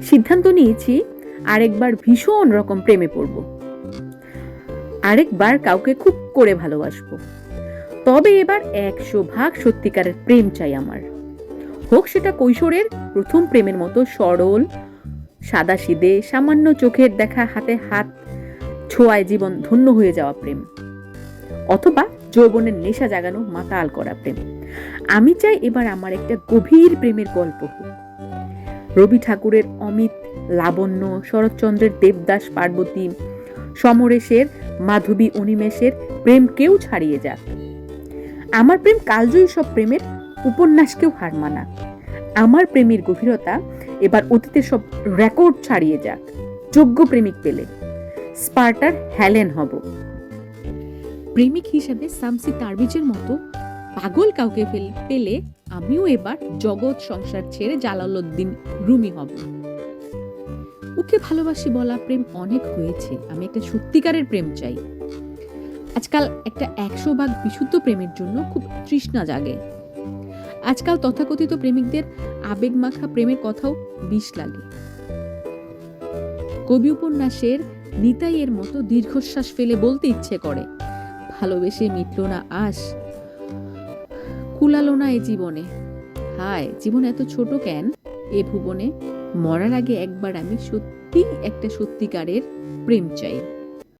সিদ্ধান্ত নিয়েছি আরেকবার ভীষণ রকম প্রেমে পড়ব, আরেকবার কাউকে খুব করে ভালোবাসবো। তবে এবার 100% সত্যিকারের প্রেম চাই আমার। হোক সেটা কৈশোরের প্রথম প্রেমের মতো সরল, সাদাসিধে, সামান্য চোখের দেখা, হাতে হাত ছোঁয়ায় জীবন ধন্য হয়ে যাওয়া প্রেম, অথবা যৌবনের নেশা জাগানো মাতাল করা প্রেম। আমি চাই এবার আমার একটা গভীর প্রেমের গল্প হোক। রবি ঠাকুরের অমিত লাবণ্য, শরৎচন্দ্রের দেবদাস পার্বতী, সমরেশের মাধবী অনিমেষের প্রেম কেউ ছাড়িয়ে যাক। আমার প্রেম কালজয়ী সব প্রেমের উপন্যাসকেও হার মানা। আমার প্রেমের গভীরতা এবার অতীতের সব রেকর্ড ছাড়িয়ে যাক। যোগ্য প্রেমিক পেলে স্পার্টার হেলেন হব। প্রেমিক হিসেবে শামসী তারবিজের মতো পাগল কাউকে পেলে আমিও এবার জগৎ সংসার ছেড়ে জালালউদ্দিন রুমি হব। ওকে ভালোবাসি বলা প্রেম অনেক হয়েছে, আমি একটা সত্যিকারের প্রেম চাই। আজকাল একটা 100% বিশুদ্ধ প্রেমের জন্য খুব তৃষ্ণা জাগে। আজকাল তথাকথিত প্রেমিকদের আবেগ মাখা প্রেমের কথাও বিষ লাগে। কবি উপন্যাসের নিতাইয়ের মতো দীর্ঘশ্বাস ফেলে বলতে ইচ্ছে করে, ভালোবেসে মিটল না আশ, কুলালো না এ জীবনে। হায়, জীবন এত ছোট কেন এ ভুবনে। মরার আগে একবার আমি সত্যি একটা সত্যিকারের প্রেম চাই।